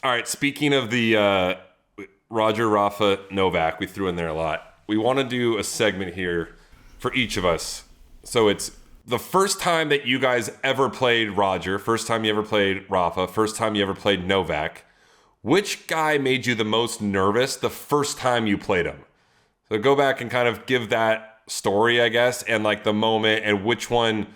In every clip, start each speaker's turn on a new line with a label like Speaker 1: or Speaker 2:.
Speaker 1: All right, speaking of the Roger, Rafa, Novak, we threw in there a lot. We want to do a segment here for each of us. So it's the first time that you guys ever played Roger, first time you ever played Rafa, first time you ever played Novak. Which guy made you the most nervous the first time you played him? So go back and kind of give that story, I guess, and like the moment and which one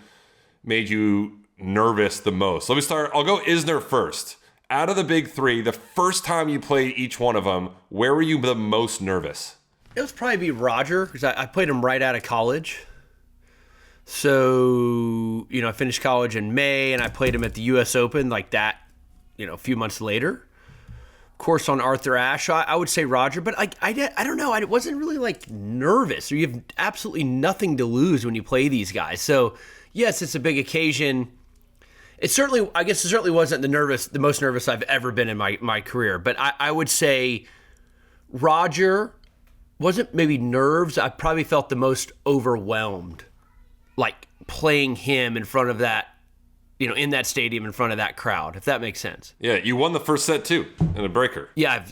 Speaker 1: made you nervous the most. Let me start. I'll go Isner first. Out of the big three, the first time you played each one of them, where were you the most nervous?
Speaker 2: It was probably be Roger, because I played him right out of college. So, I finished college in May, and I played him at the U.S. Open like that, a few months later. Of course, on Arthur Ashe, I would say Roger, but I don't know. I wasn't really like nervous. You have absolutely nothing to lose when you play these guys. So, yes, it's a big occasion. It certainly wasn't the most nervous I've ever been in my career. But I would say Roger wasn't maybe nerves. I probably felt the most overwhelmed, like playing him in front of that, in that stadium in front of that crowd, if that makes sense.
Speaker 1: Yeah, you won the first set too in a breaker.
Speaker 2: Yeah,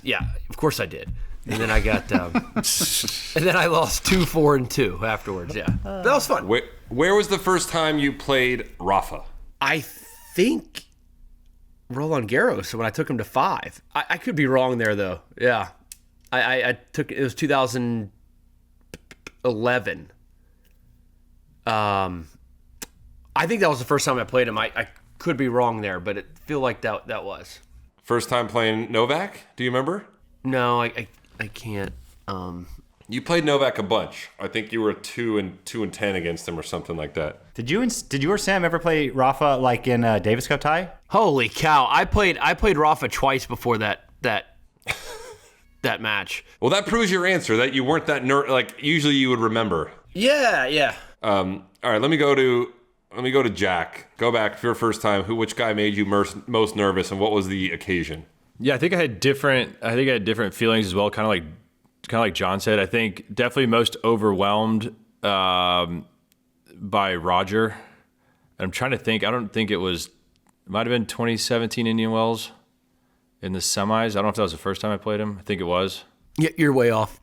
Speaker 2: of course I did. And then I got, and then I lost 2-4 and 2 afterwards. Yeah, that was fun.
Speaker 1: Where was the first time you played Rafa?
Speaker 2: I think Roland Garros when I took him to 5. I could be wrong there though. Yeah, I took it was 2011. I think that was the first time I played him. I could be wrong there, but it feel like that was.
Speaker 1: First time playing Novak? Do you remember?
Speaker 2: No, I can't.
Speaker 1: You played Novak a bunch. I think you were 2-10 against him or something like that.
Speaker 3: Did you or Sam ever play Rafa like in a Davis Cup tie?
Speaker 2: Holy cow! I played Rafa twice before that match.
Speaker 1: Well, that proves your answer that you weren't that like usually you would remember.
Speaker 2: Yeah.
Speaker 1: All right, let me go to Jack. Go back for your first time. Which guy made you most nervous, and what was the occasion?
Speaker 4: Yeah, I think I had different feelings as well. Kind of like John said. I think definitely most overwhelmed by Roger. I'm trying to think. I don't think it might have been 2017 Indian Wells in the semis. I don't know if that was the first time I played him. I think it was.
Speaker 2: Yeah, you're way off.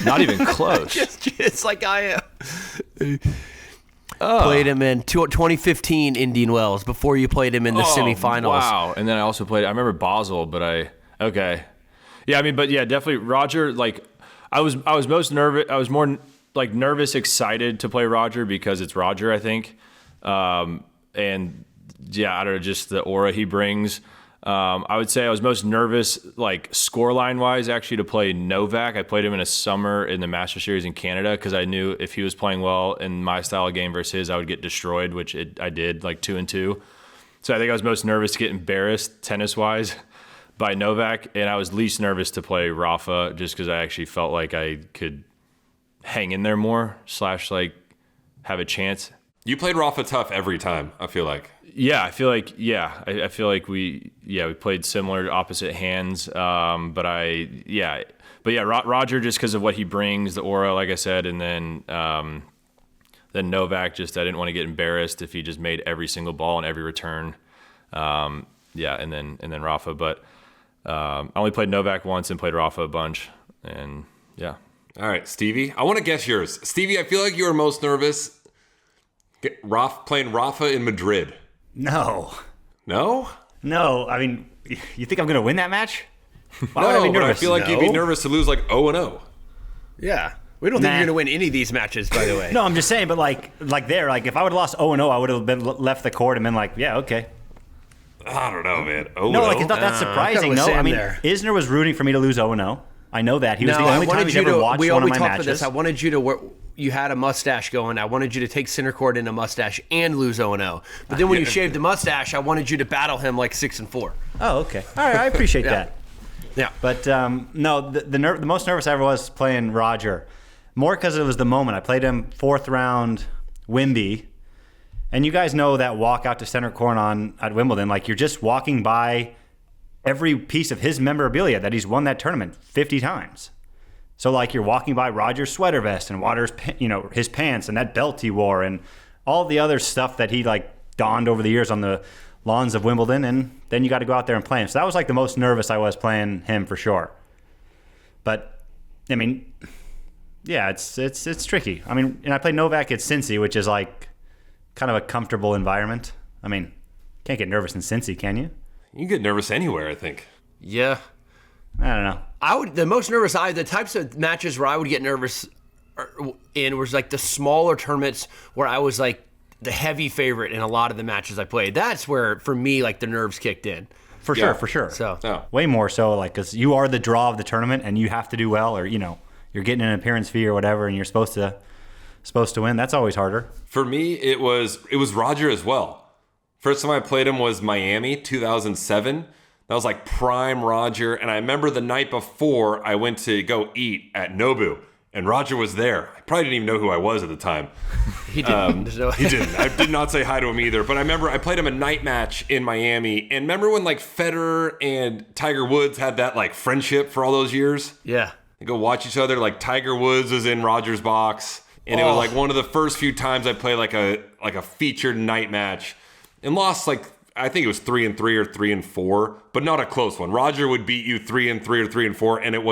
Speaker 4: Not even close.
Speaker 2: just like I am. Played him in 2015 Indian Wells before you played him in the semifinals.
Speaker 4: Wow. And then I also played, I remember Basel, okay. Yeah, I mean, but yeah, definitely Roger, like I was most nervous. I was more like nervous, excited to play Roger because it's Roger, I think. And yeah, I don't know, just the aura he brings. I would say I was most nervous, like scoreline wise, actually, to play Novak. I played him in a summer in the Master Series in Canada because I knew if he was playing well in my style of game versus his, I would get destroyed, which I did, like 2-2. So I think I was most nervous to get embarrassed tennis wise by Novak, and I was least nervous to play Rafa just because I actually felt like I could hang in there more / like have a chance.
Speaker 1: You played Rafa tough every time, I feel like.
Speaker 4: Yeah, I feel like we played similar opposite hands. Roger just because of what he brings, the aura, like I said, and then Novak, just I didn't want to get embarrassed if he just made every single ball and every return. And then Rafa, but I only played Novak once and played Rafa a bunch, and yeah.
Speaker 1: All right, Stevie, I want to guess yours. Stevie, I feel like you were most nervous playing Rafa in Madrid.
Speaker 3: No.
Speaker 1: No?
Speaker 3: No. I mean, you think I'm going to win that match? Why would
Speaker 1: No,
Speaker 3: I be
Speaker 1: but
Speaker 3: nervous?
Speaker 1: I feel like you'd be nervous to lose like 0-0.
Speaker 2: Yeah. We don't think you're going to win any of these matches, by the way.
Speaker 3: No, I'm just saying, but like if I would have lost 0-0, I would have left the court and been like, yeah, okay.
Speaker 1: I don't know, man. 0-0?
Speaker 3: No, like it's not that surprising. No, I mean, Isner was rooting for me to lose 0-0. I know that. He was the only time he's ever watched one of my matches.
Speaker 2: This. I wanted you to you had a mustache going. I wanted you to take center court in a mustache and lose 0-0. But then when you shaved the mustache, I wanted you to battle him like 6-4.
Speaker 3: Oh, okay. All right, I appreciate that.
Speaker 2: Yeah.
Speaker 3: But no, the most nervous I ever was playing Roger. More because it was the moment. I played him 4th round Wimby. And you guys know that walk out to center court at Wimbledon. Like you're just walking by every piece of his memorabilia that he's won that tournament 50 times. So like you're walking by Roger's sweater vest and his pants and that belt he wore and all the other stuff that he like donned over the years on the lawns of Wimbledon, and then you got to go out there and play him. So that was like the most nervous I was playing him for sure. But I mean, yeah, it's tricky. I mean, and I played Novak at Cincy, which is like kind of a comfortable environment. I mean, can't get nervous in Cincy, can you?
Speaker 1: You can get nervous anywhere, I think.
Speaker 2: Yeah.
Speaker 3: I don't know.
Speaker 2: The most nervous the types of matches where I would get nervous in was like the smaller tournaments where I was like the heavy favorite in a lot of the matches I played. That's where, for me, like the nerves kicked in.
Speaker 3: For sure.
Speaker 2: So
Speaker 3: way more so, like, because you are the draw of the tournament and you have to do well, or you're getting an appearance fee or whatever, and you're supposed to win. That's always harder.
Speaker 1: For me, it was Roger as well. First time I played him was Miami, 2007. That was like prime Roger, and I remember the night before I went to go eat at Nobu, and Roger was there. I probably didn't even know who I was at the time.
Speaker 2: he didn't.
Speaker 1: He didn't. I did not say hi to him either. But I remember I played him a night match in Miami, and remember when like Federer and Tiger Woods had that like friendship for all those years?
Speaker 2: Yeah.
Speaker 1: They go watch each other. Like Tiger Woods was in Roger's box, and it was like one of the first few times I played like a featured night match, and lost like. I think it was 3-3 or 3-4, but not a close one. Roger would beat you 3-3 or 3-4, and it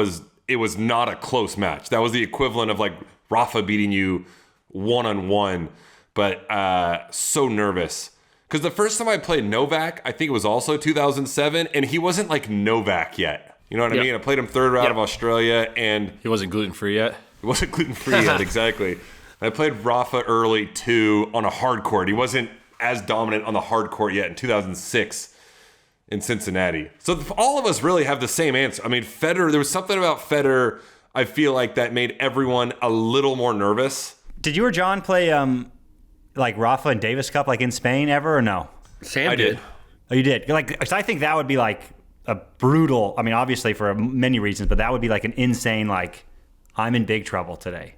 Speaker 1: was not a close match. That was the equivalent of like Rafa beating you 1-on-1. But so nervous because the first time I played Novak, I think it was also 2007, and he wasn't like Novak yet. You know what I mean? I played him third round of Australia, and
Speaker 4: He wasn't gluten-free yet.
Speaker 1: he wasn't gluten free yet. Exactly. I played Rafa early too on a hard court. He wasn't as dominant on the hard court yet in 2006 in Cincinnati. So all of us really have the same answer. I mean, Federer, there was something about Federer, I feel like, that made everyone a little more nervous.
Speaker 3: Did you or John play like Rafa and Davis Cup like in Spain ever, or no?
Speaker 2: Sam
Speaker 1: I did.
Speaker 3: Oh, you did? Like, 'cause I think that would be like a brutal, I mean, obviously for many reasons, but that would be like an insane, like, I'm in big trouble today.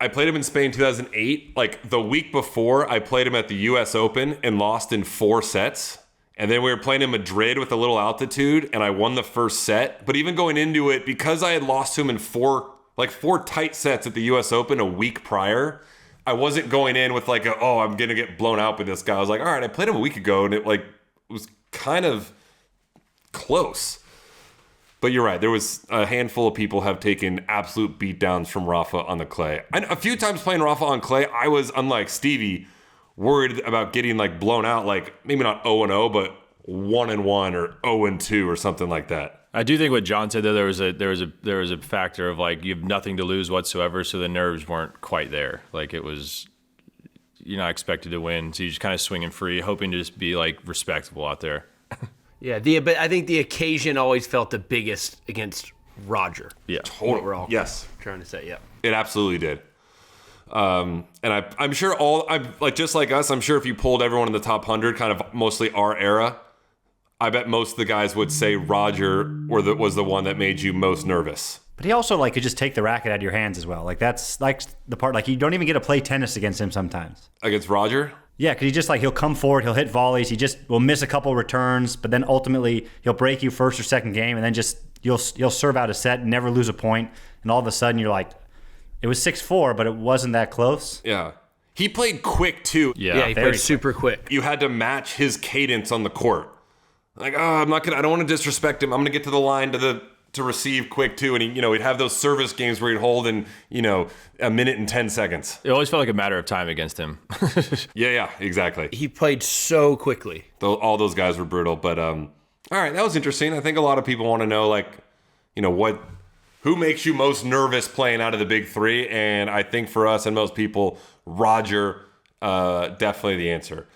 Speaker 1: I played him in Spain 2008. Like the week before, I played him at the U.S. Open and lost in 4 sets. And then we were playing in Madrid with a little altitude, and I won the first set. But even going into it, because I had lost to him in 4 tight sets at the U.S. Open a week prior, I wasn't going in with like, I'm going to get blown out by this guy. I was like, all right, I played him a week ago, and it was kind of close. But you're right. There was a handful of people have taken absolute beatdowns from Rafa on the clay. And a few times playing Rafa on clay, I was, unlike Stevie, worried about getting like blown out, like maybe not 0-0, but 1-1 or 0-2 or something like that.
Speaker 4: I do think what John said though, there was a factor of like you have nothing to lose whatsoever, so the nerves weren't quite there. Like it was, you're not expected to win, so you're just kind of swinging free, hoping to just be like respectable out there.
Speaker 2: Yeah, but I think the occasion always felt the biggest against Roger.
Speaker 4: Yeah,
Speaker 2: What we're all
Speaker 1: Yes.
Speaker 2: trying to say, yeah.
Speaker 1: It absolutely did. And I'm sure just like us, I'm sure if you pulled everyone in the top 100, kind of mostly our era, I bet most of the guys would say Roger was the one that made you most nervous.
Speaker 3: But he also like could just take the racket out of your hands as well. Like that's like the part, like you don't even get to play tennis against him sometimes.
Speaker 1: Against Roger?
Speaker 3: Yeah, because he just like he'll come forward, he'll hit volleys, he just will miss a couple returns, but then ultimately he'll break you first or second game, and then just you'll serve out a set, never lose a point, and all of a sudden you're like, it was 6-4, but it wasn't that close.
Speaker 1: Yeah. He played quick too.
Speaker 2: Yeah, he played super quick.
Speaker 1: You had to match his cadence on the court. Like, I don't want to disrespect him. I'm gonna get to the line to receive quick too, and he'd have those service games where he'd hold in a minute and 10 seconds.
Speaker 4: It always felt like a matter of time against him.
Speaker 1: Yeah, exactly.
Speaker 2: He played so quickly.
Speaker 1: All those guys were brutal, but all right, that was interesting. I think a lot of people want to know, like, who makes you most nervous playing out of the big three, and I think for us and most people, Roger, definitely the answer.